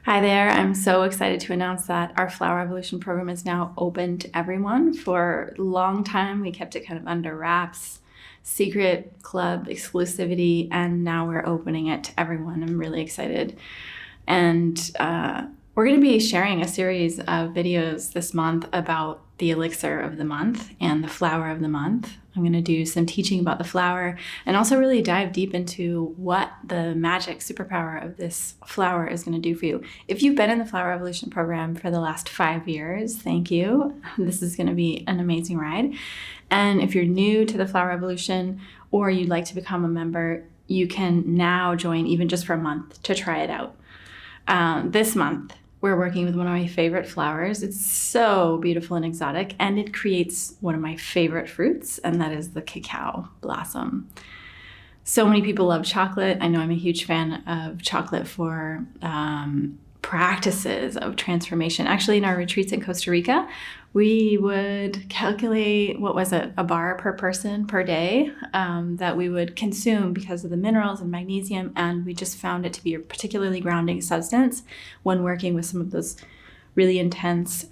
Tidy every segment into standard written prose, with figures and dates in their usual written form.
Hi there. I'm so excited to announce that our Flower Evolution program is now open to everyone. For a long time, we kept it kind of under wraps, secret club exclusivity, and now we're opening it to everyone. I'm really excited. And we're going to be sharing a series of videos this month about the elixir of the month and the flower of the month. I'm going to do some teaching about the flower and also really dive deep into what the magic superpower of this flower is going to do for you. If you've been in the Flower Evolution program for the last 5 years, thank you. This is going to be an amazing ride. And if you're new to the Flower Evolution or you'd like to become a member, you can now join even just for a month to try it out. This month, we're working with one of my favorite flowers. It's so beautiful and exotic, and it creates one of my favorite fruits, and that is the cacao blossom. So many people love chocolate. I know I'm a huge fan of chocolate for practices of transformation. Actually, in our retreats in Costa Rica, we would calculate, a bar per person per day that we would consume because of the minerals and magnesium, and we just found it to be a particularly grounding substance when working with some of those really intense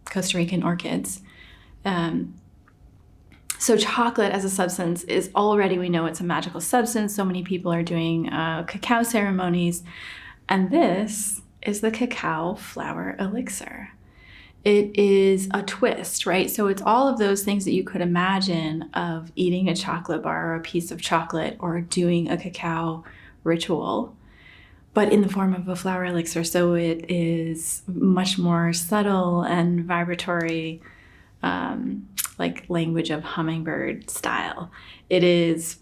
Costa Rican orchids. So chocolate as a substance is already, we know it's a magical substance. So many people are doing cacao ceremonies, and this is the Cacao Flower Elixir. It is a twist, right? So it's all of those things that you could imagine of eating a chocolate bar or a piece of chocolate or doing a cacao ritual, but in the form of a flower elixir. So it is much more subtle and vibratory, like language of hummingbird style. It is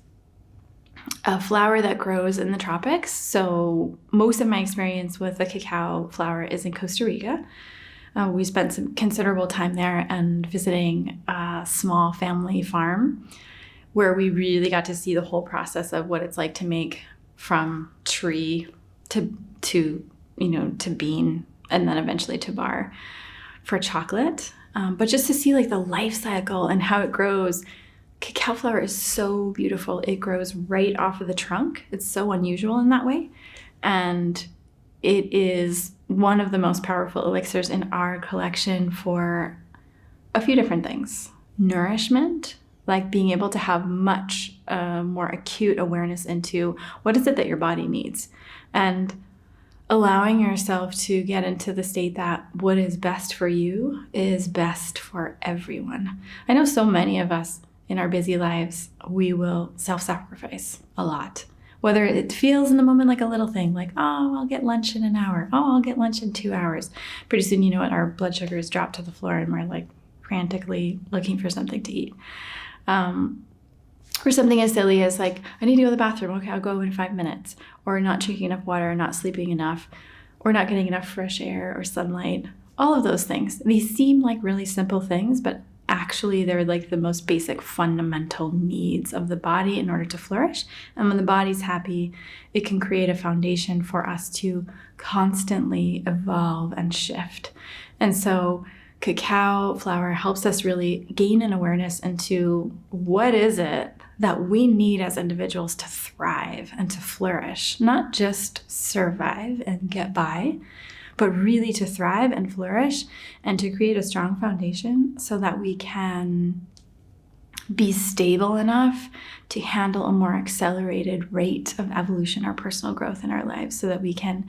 a flower that grows in the tropics. So most of my experience with the cacao flower is in Costa Rica. We spent some considerable time there and visiting a small family farm where we really got to see the whole process of what it's like to make from tree to bean and then eventually to bar for chocolate. But just to see like the life cycle and how it grows. Cacao flower is so beautiful. It grows right off of the trunk. It's so unusual in that way. And it is one of the most powerful elixirs in our collection for a few different things. Nourishment, like being able to have much more acute awareness into what is it that your body needs. And allowing yourself to get into the state that what is best for you is best for everyone. I know so many of us in our busy lives, we will self-sacrifice a lot. Whether it feels in the moment like a little thing, like, oh, I'll get lunch in an hour. Oh, I'll get lunch in 2 hours. Pretty soon, you know what, our blood sugars drop to the floor and we're like frantically looking for something to eat. Or something as silly as like, I need to go to the bathroom. Okay, I'll go in 5 minutes. Or not drinking enough water, not sleeping enough, or not getting enough fresh air or sunlight. All of those things. These seem like really simple things, but actually they're like the most basic fundamental needs of the body in order to flourish. And when the body's happy, it can create a foundation for us to constantly evolve and shift. And so cacao flower helps us really gain an awareness into what is it that we need as individuals to thrive and to flourish, not just survive and get by, but really to thrive and flourish and to create a strong foundation so that we can be stable enough to handle a more accelerated rate of evolution or personal growth in our lives, so that we can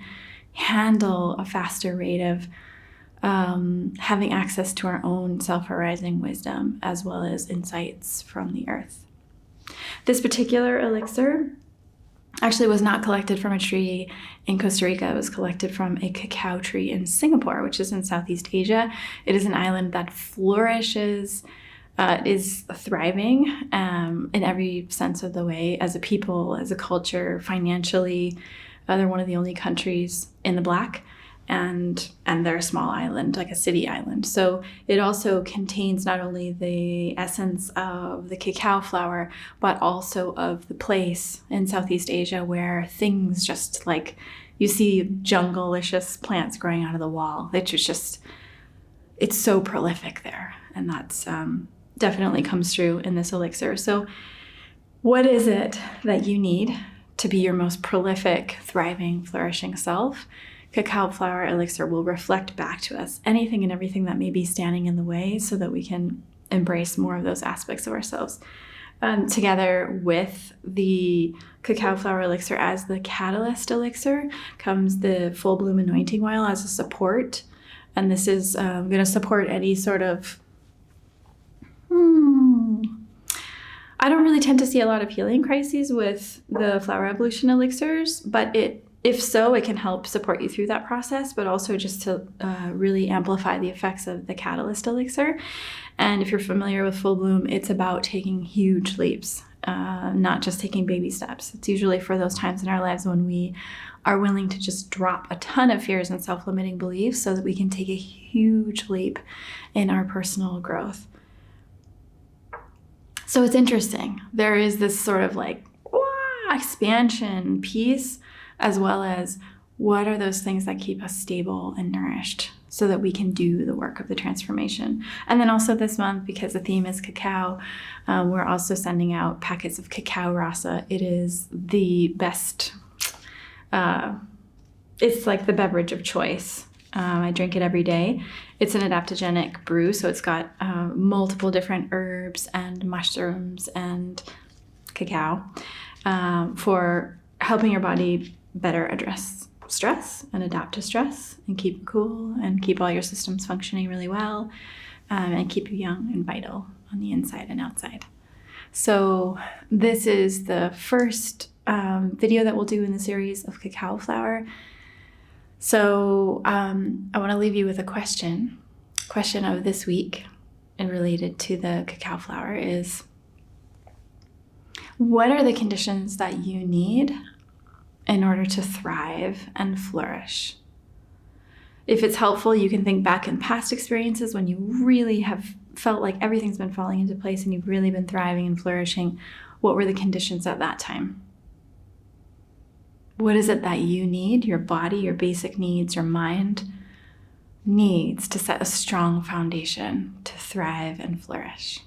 handle a faster rate of having access to our own self-arising wisdom as well as insights from the earth. This particular elixir actually was not collected from a tree in Costa Rica. It was collected from a cacao tree in Singapore, which is in Southeast Asia. It is an island that flourishes, is thriving in every sense of the way, as a people, as a culture, financially. They're one of the only countries in the Black, and they're a small island, like a city island. So it also contains not only the essence of the cacao flower, but also of the place in Southeast Asia where things just like, you see jungle-licious plants growing out of the wall. It's so prolific there. And that's definitely comes through in this elixir. So what is it that you need to be your most prolific, thriving, flourishing self? Cacao Flower Elixir will reflect back to us anything and everything that may be standing in the way so that we can embrace more of those aspects of ourselves. Together with the Cacao Flower Elixir as the catalyst elixir comes the Full Bloom Anointing Oil as a support. And this is going to support any sort of... I don't really tend to see a lot of healing crises with the flower evolution elixirs, but if so, it can help support you through that process, but also just to really amplify the effects of the catalyst elixir. And if you're familiar with Full Bloom, it's about taking huge leaps, not just taking baby steps. It's usually for those times in our lives when we are willing to just drop a ton of fears and self-limiting beliefs so that we can take a huge leap in our personal growth. So it's interesting. There is this sort of like expansion piece, as well as what are those things that keep us stable and nourished so that we can do the work of the transformation. And then also this month, because the theme is cacao, we're also sending out packets of cacao rasa. It is the best, it's like the beverage of choice. I drink it every day. It's an adaptogenic brew, so it's got multiple different herbs and mushrooms and cacao for helping your body better address stress and adapt to stress and keep it cool and keep all your systems functioning really well and keep you young and vital on the inside and outside. So this is the first video that we'll do in the series of cacao flower. So I want to leave you with a question of this week and related to the cacao flower is, what are the conditions that you need in order to thrive and flourish? If it's helpful, you can think back in past experiences when you really have felt like everything's been falling into place and you've really been thriving and flourishing. What were the conditions at that time? What is it that you need, your body, your basic needs, your mind needs to set a strong foundation to thrive and flourish?